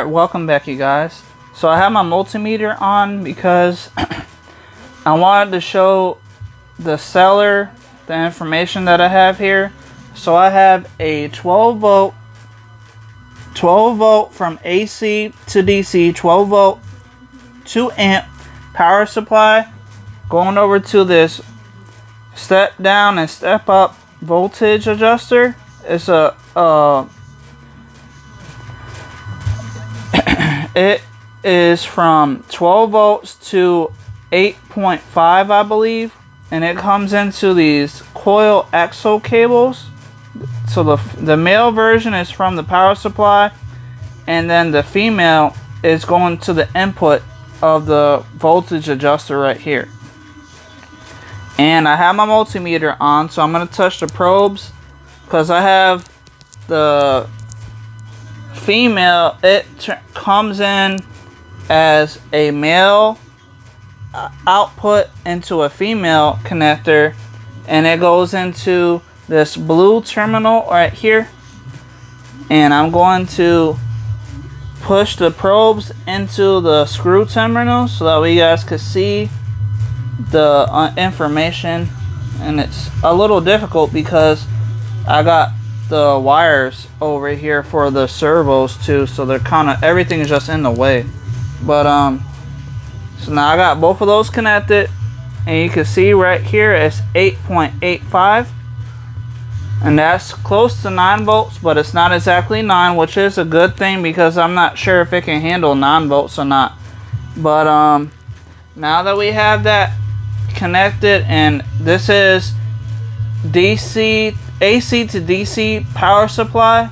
Alright, welcome back, you guys. So I have my multimeter on because I wanted to show the seller the information that I have here. So I have a 12 volt from AC to DC, 12 volt 2 amp power supply going over to this step down and step up voltage adjuster. It's it is from 12 volts to 8.5, I believe, and it comes into these coil exo cables. So the male version is from the power supply, and then the female is going to the input of the voltage adjuster right here. And I have my multimeter on, so I'm going to touch the probes because I have the female. It comes in as a male output into a female connector, and it goes into this blue terminal right here. And I'm going to push the probes into the screw terminal so that you guys can see the information. And it's a little difficult because I got the wires over here for the servos too, so they're kind of, everything is just in the way. But so now I got both of those connected, and you can see right here it's 8.85, and that's close to 9 volts, but it's not exactly 9, which is a good thing because I'm not sure if it can handle 9 volts or not. But now that we have that connected, and this is AC to DC power supply,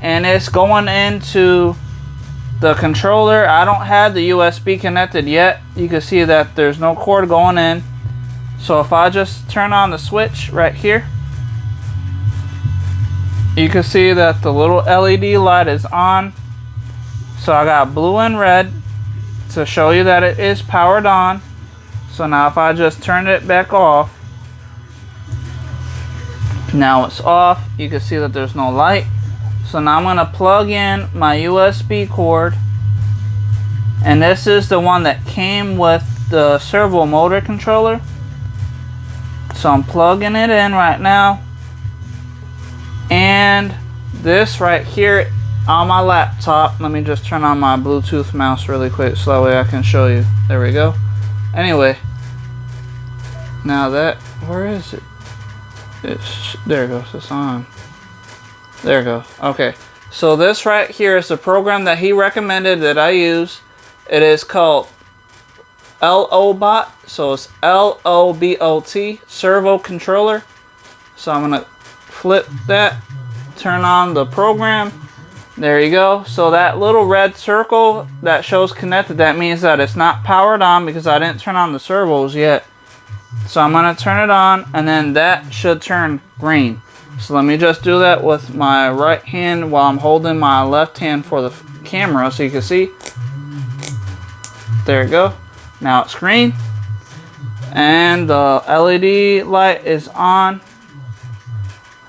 and it's going into the controller. I don't have the USB connected yet. You can see that there's no cord going in. So if I just turn on the switch right here, you can see that the little LED light is on. So I got blue and red to show you that it is powered on. So now if I just turn it back off, now it's off. You can see that there's no light. So now I'm going to plug in my USB cord, and this is the one that came with the servo motor controller. So I'm plugging it in right now, and this right here on my laptop, let me just turn on my Bluetooth mouse really quick so that way I can show you. There we go. Anyway, now that, where is it? There it goes, it's on. There it goes. Okay, so this right here is the program that he recommended that I use. It is called LOBOT, so it's LOBOT, servo controller. So I'm gonna flip that, turn on the program. There you go. So that little red circle that shows connected, that means that it's not powered on because I didn't turn on the servos yet. So I'm going to turn it on, and then that should turn green. So let me just do that with my right hand while I'm holding my left hand for the camera so you can see. There you go. Now it's green. And the LED light is on.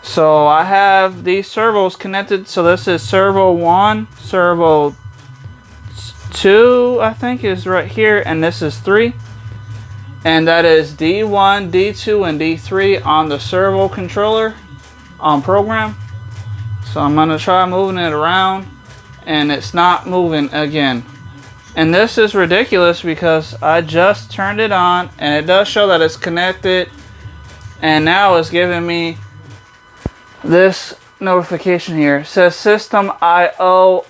So I have these servos connected. So this is servo 1, servo 2, I think is right here, and this is 3. And that is D1, D2, and D3 on the servo controller on program. So I'm going to try moving it around, and it's not moving again. And this is ridiculous because I just turned it on, and it does show that it's connected. And now it's giving me this notification here. It says system IO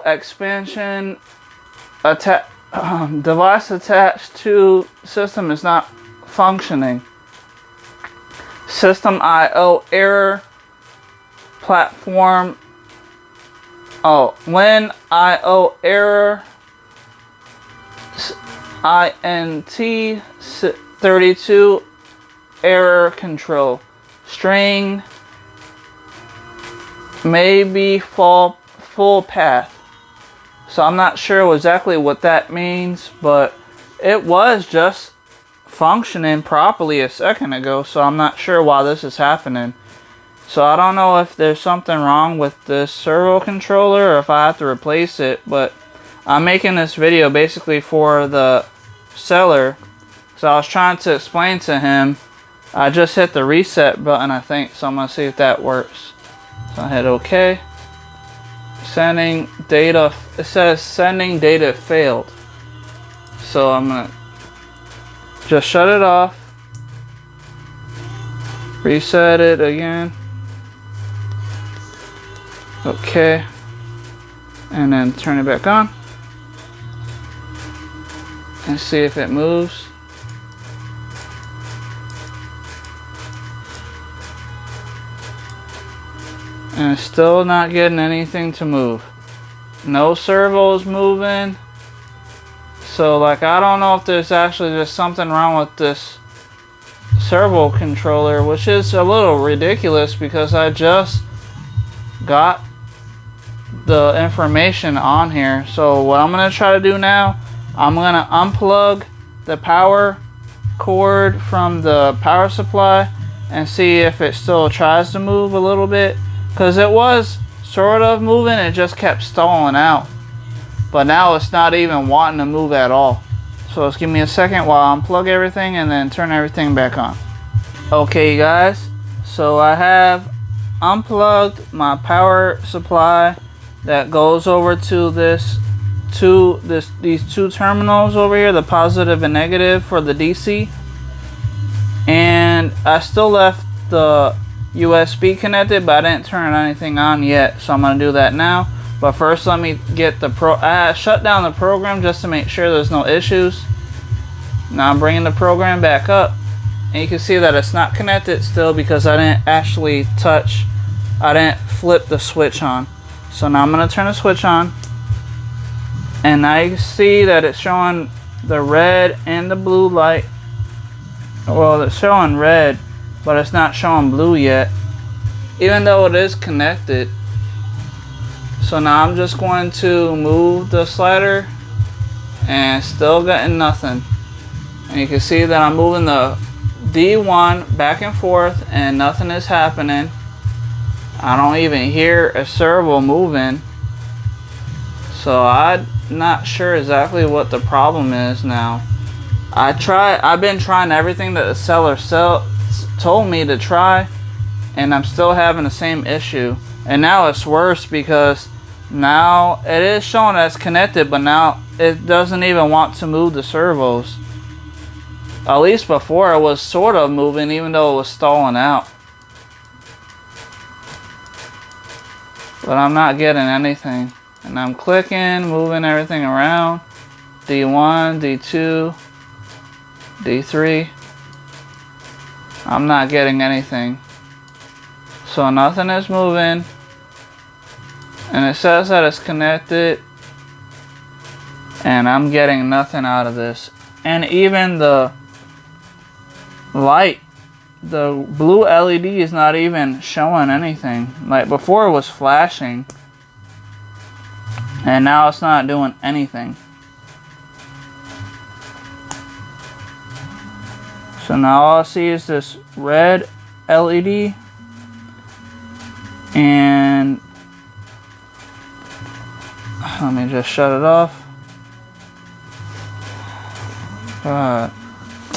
expansion device attached to system is not functioning. System IO error. Platform. When IO error. INT 32 error control. String maybe full path. So I'm not sure exactly what that means, but it was just functioning properly a second ago, so I'm not sure why this is happening. So I don't know if there's something wrong with this servo controller or if I have to replace it, but I'm making this video basically for the seller. So I was trying to explain to him. I just hit the reset button, I think, so I'm gonna see if that works. So I hit OK. Sending data, it says sending data failed. So I'm gonna just shut it off, reset it again. Okay, and then turn it back on and see if it moves. And it's still not getting anything to move. No servos moving. So like, I don't know if there's actually just something wrong with this servo controller, which is a little ridiculous because I just got the information on here. So what I'm gonna try to do now, I'm gonna unplug the power cord from the power supply and see if it still tries to move a little bit, because it was sort of moving, it just kept stalling out, but now it's not even wanting to move at all. So let's give me a second while I unplug everything and then turn everything back on. Okay guys, so I have unplugged my power supply that goes over to these two terminals over here, the positive and negative for the DC, and I still left the USB connected, but I didn't turn anything on yet, so I'm gonna do that now. But first let me get the I shut down the program just to make sure there's no issues. Now I'm bringing the program back up, and you can see that it's not connected still because I didn't flip the switch on. So now I'm gonna turn the switch on, and now you can see that it's showing the red and the blue light. Well, it's showing red, but it's not showing blue yet, even though it is connected. So now I'm just going to move the slider, and still getting nothing. And you can see that I'm moving the D1 back and forth and nothing is happening. I don't even hear a servo moving. So I'm not sure exactly what the problem is now. I've been trying everything that the seller told me to try, and I'm still having the same issue. And now it's worse because now it is showing that it's connected, but now it doesn't even want to move the servos. At least before it was sort of moving, even though it was stalling out. But I'm not getting anything. And I'm clicking, moving everything around. D1, D2, D3. I'm not getting anything. So nothing is moving. And it says that it's connected. And I'm getting nothing out of this. And even the light, the blue LED is not even showing anything. Like before it was flashing, and now it's not doing anything. So now all I see is this red LED, and let me just shut it off.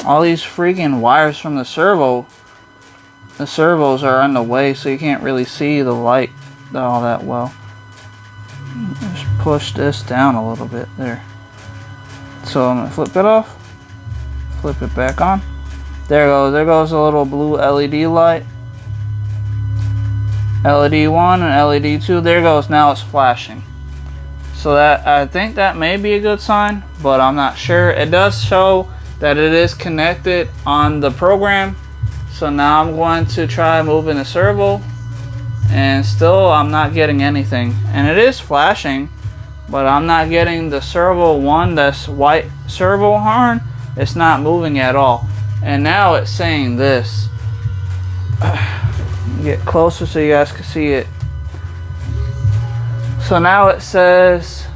All these freaking wires from the servos are in the way, so you can't really see the light all that well. Just push this down a little bit there. So I'm gonna flip it off, flip it back on. There goes a little blue LED light. LED 1 and LED 2, there goes, now it's flashing. So that, I think that may be a good sign, but I'm not sure. It does show that it is connected on the program. So now I'm going to try moving the servo, and still I'm not getting anything. And it is flashing, but I'm not getting the servo one, that's white servo horn. It's not moving at all. And now it's saying this. Get closer so you guys can see it. So now it says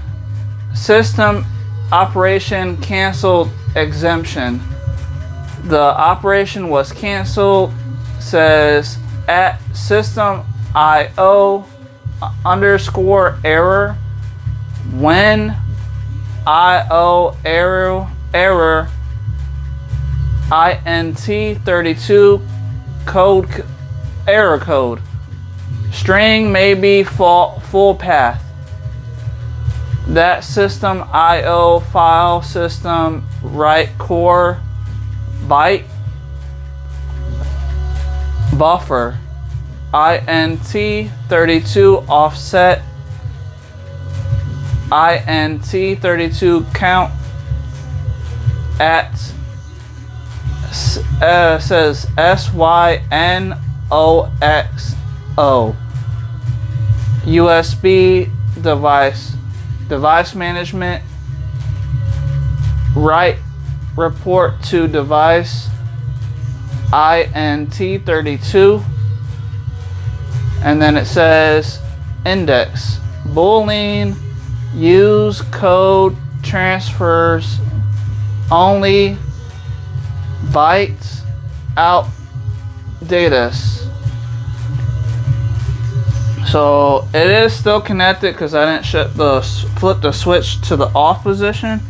system operation canceled exemption. The operation was canceled, says at system IO underscore error when IO error int32 code error code. String may be full path. That system IO file system write core byte buffer int32 offset int32 count at says SYNOXO USB device management write report to device int32, and then it says index boolean use code transfers only bytes out data. So it is still connected because I didn't flip the switch to the off position,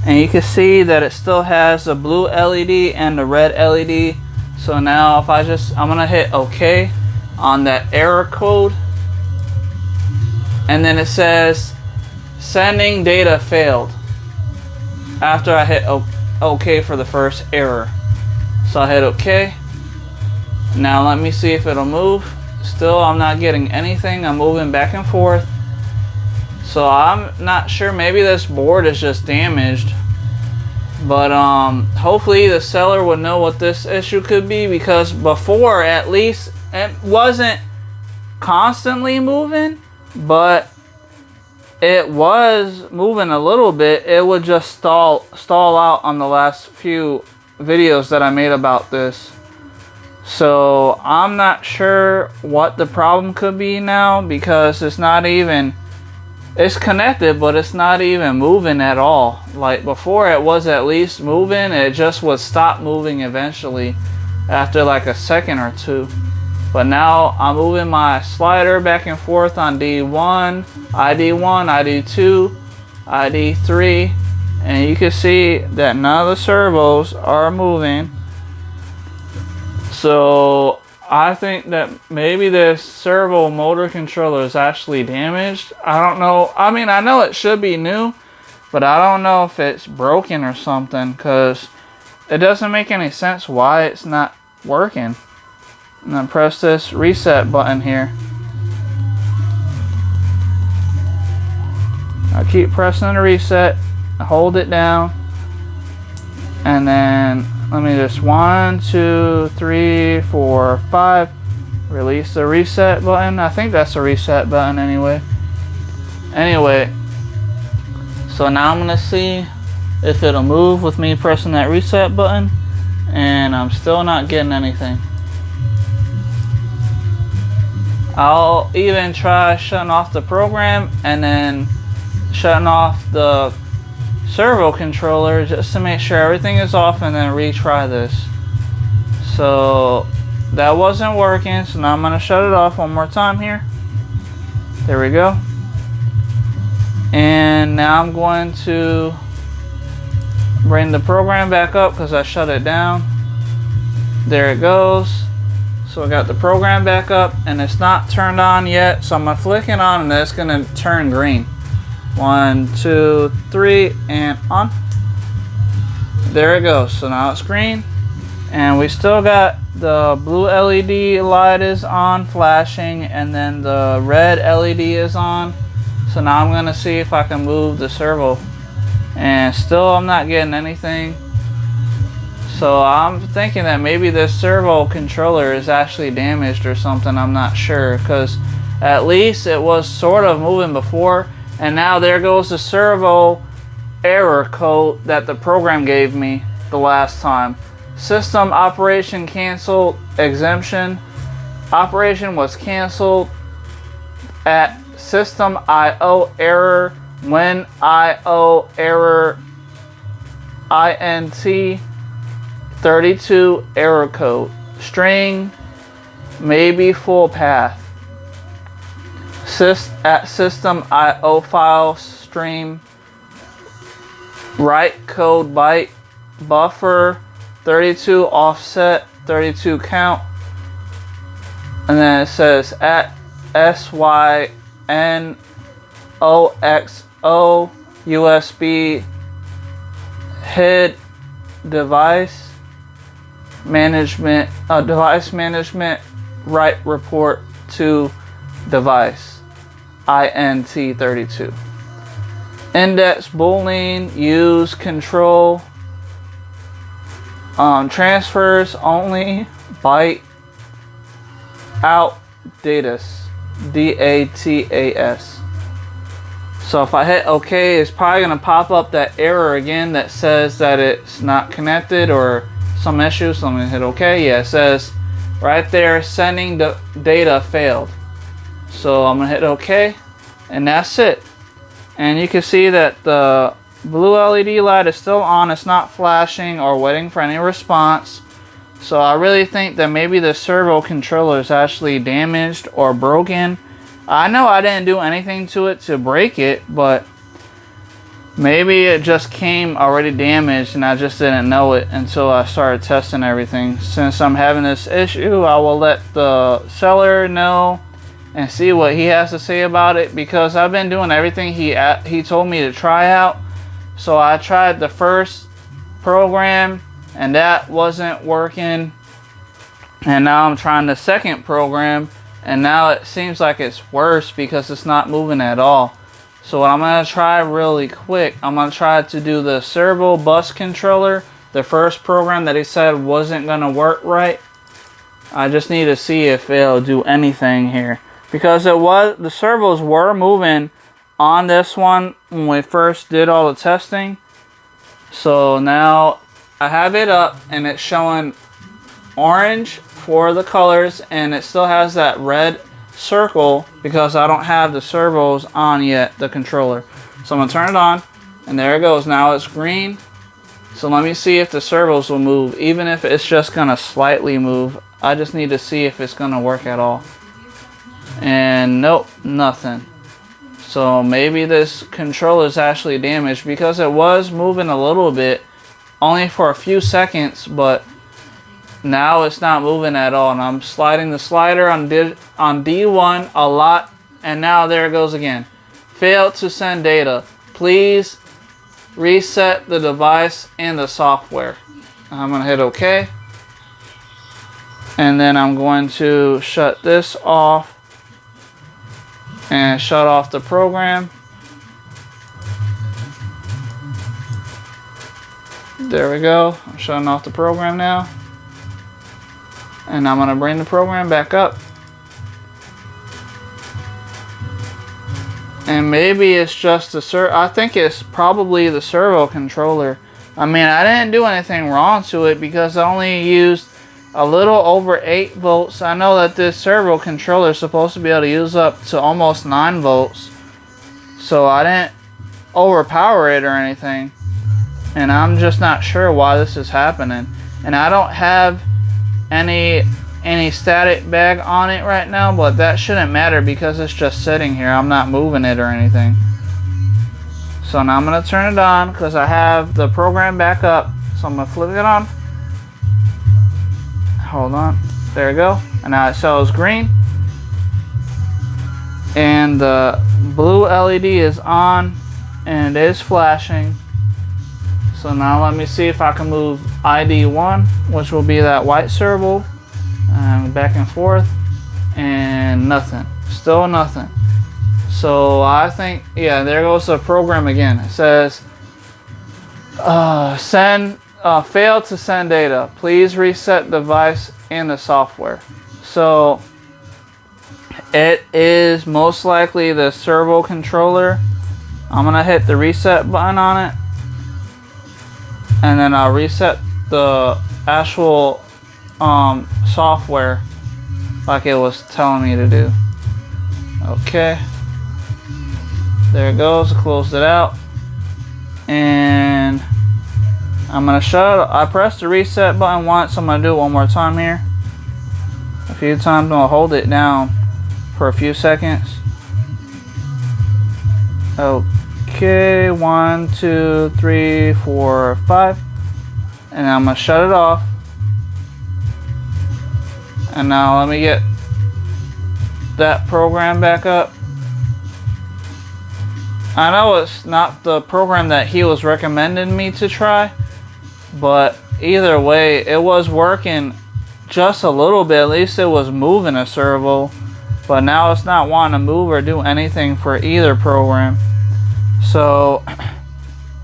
and you can see that it still has the blue LED and the red LED. So now if I'm gonna hit OK on that error code, and then it says sending data failed after I hit OK for the first error. So I hit OK. Now let me see if it'll move. Still, I'm not getting anything. I'm moving back and forth. So I'm not sure. Maybe this board is just damaged. But hopefully the seller would know what this issue could be, because before, at least, it wasn't constantly moving, but it was moving a little bit. It would just stall out on the last few videos that I made about this. So I'm not sure what the problem could be now, because it's connected, but it's not even moving at all. Like before, it was at least moving. It just would stop moving eventually after like a second or two. But now I'm moving my slider back and forth on ID1, ID2, ID3, and you can see that none of the servos are moving. So I think that maybe this servo motor controller is actually damaged. I don't know. I mean, I know it should be new, but I don't know if it's broken or something, because it doesn't make any sense why it's not working. And then press this reset button here. I keep pressing the reset, I hold it down, and then let me just 1, 2, 3, 4, 5. Release the reset button. I think that's the reset button anyway. So now I'm gonna see if it'll move with me pressing that reset button, and I'm still not getting anything. I'll even try shutting off the program and then shutting off the servo controller just to make sure everything is off, and then retry this. So that wasn't working, so now I'm going to shut it off one more time here. There we go. And now I'm going to bring the program back up because I shut it down. There it goes. So I got the program back up, and it's not turned on yet, so I'm going to flick it on and it's going to turn green. 1, 2, 3, and on. There it goes. So now it's green, and we still got the blue LED light is on flashing, and then the red LED is on. So now I'm gonna see if I can move the servo, and still I'm not getting anything. So I'm thinking that maybe this servo controller is actually damaged or something. I'm not sure, because at least it was sort of moving before. And now there goes the servo error code that the program gave me the last time. System operation canceled exemption. Operation was canceled at system IO error when IO error int32 error code. String maybe full path. At system IO file stream, write code byte, buffer 32 offset 32 count, and then it says at SYNOXO USB head device management write report to device INT32 index boolean use control transfers only byte out datas DATAS. So if I hit OK, it's probably going to pop up that error again that says that it's not connected or some issue. So I'm going to hit OK. Yeah, it says right there, sending the data failed. So I'm going to hit OK, and that's it. And you can see that the blue LED light is still on. It's not flashing or waiting for any response. So I really think that maybe the servo controller is actually damaged or broken. I know I didn't do anything to it to break it, but maybe it just came already damaged and I just didn't know it until I started testing everything. Since I'm having this issue, I will let the seller know and see what he has to say about it, because I've been doing everything he told me to try out. So I tried the first program and that wasn't working, and now I'm trying the second program and now it seems like it's worse because it's not moving at all. So what I'm going to try really quick, I'm going to try to do the servo bus controller, the first program that he said wasn't going to work right. I just need to see if it'll do anything here, because the servos were moving on this one when we first did all the testing. So now I have it up and it's showing orange for the colors, and it still has that red circle because I don't have the servos on yet, the controller. So I'm going to turn it on, and there it goes. Now it's green. So let me see if the servos will move, even if it's just going to slightly move. I just need to see if it's going to work at all. And nope, nothing. So maybe this controller is actually damaged, because it was moving a little bit, only for a few seconds, but now it's not moving at all. And I'm sliding the slider on D1 a lot, and now there it goes again. Failed to send data. Please reset the device and the software. I'm going to hit OK. And then I'm going to shut this off and shut off the program. There we go. I'm shutting off the program now. And I'm going to bring the program back up. And maybe it's just the I think it's probably the servo controller. I mean, I didn't do anything wrong to it because I only used a little over 8 volts. I know that this servo controller is supposed to be able to use up to almost 9 volts. So I didn't overpower it or anything. And I'm just not sure why this is happening. And I don't have any static bag on it right now, but that shouldn't matter because it's just sitting here. I'm not moving it or anything. So now I'm going to turn it on because I have the program back up. So I'm going to flip it on. Hold on. There we go. And now it shows green. And the blue LED is on and it is flashing. So now let me see if I can move ID1, which will be that white servo, back and forth, and nothing. Still nothing. So I think, yeah, there goes the program again. It says, failed to send data. Please reset device and the software. So it is most likely the servo controller. I'm going to hit the reset button on it. And then I'll reset the actual software like it was telling me to do. Okay. There it goes. Closed it out. And I'm going to shut it. I pressed the reset button once. I'm going to do it one more time here. a few times. I'll hold it down for a few seconds. Okay, 1, 2, 3, 4, 5. And I'm gonna shut it off. And now let me get that program back up. I know it's not the program that he was recommending me to try, but either way, it was working just a little bit. At least it was moving a servo, but now it's not wanting to move or do anything for either program. So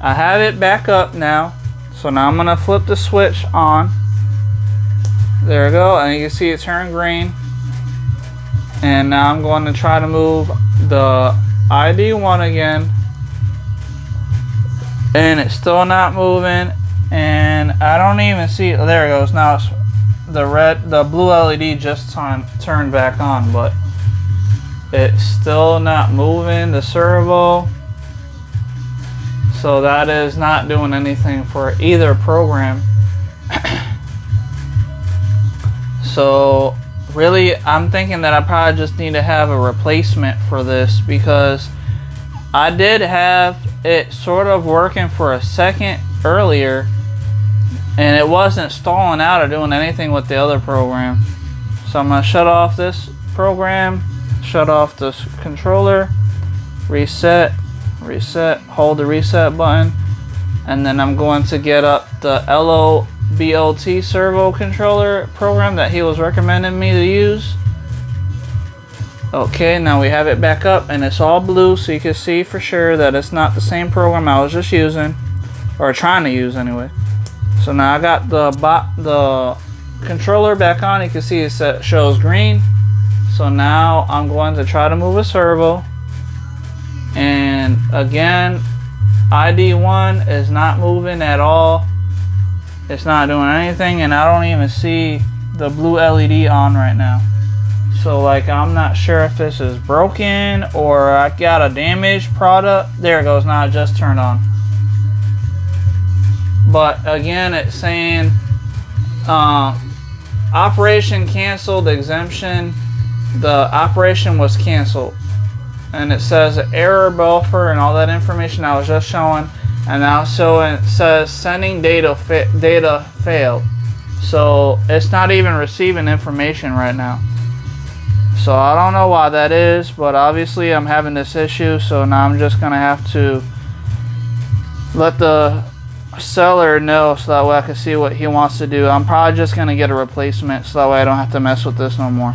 I have it back up now. So now I'm gonna flip the switch on. There we go, and you can see it turn green. And now I'm going to try to move the ID1 again, and it's still not moving. And I don't even see it. There it goes. Now it's the blue LED just turned back on, but it's still not moving the servo. So that is not doing anything for either program. So really, I'm thinking that I probably just need to have a replacement for this, because I did have it sort of working for a second earlier, and it wasn't stalling out or doing anything with the other program. So I'm going to shut off this program, shut off this controller, reset, hold the reset button, and then I'm going to get up the LOBOT servo controller program that he was recommending me to use. Okay, now we have it back up and it's all blue, so you can see for sure that it's not the same program I was just using, or trying to use anyway. So now I got the controller back on. You can see it shows green. So now I'm going to try to move a servo, and again, ID1 is not moving at all. It's not doing anything, and I don't even see the blue LED on right now. So like, I'm not sure if this is broken or I got a damaged product. There it goes. Now it just turned on. But again, it's saying operation canceled, exemption. The operation was canceled, and it says error buffer and all that information I was just showing. And now it says sending data failed. So it's not even receiving information right now. So I don't know why that is, but obviously I'm having this issue. So now I'm just gonna have to let the seller know, so that way I can see what he wants to do. I'm probably just gonna get a replacement, so that way I don't have to mess with this no more.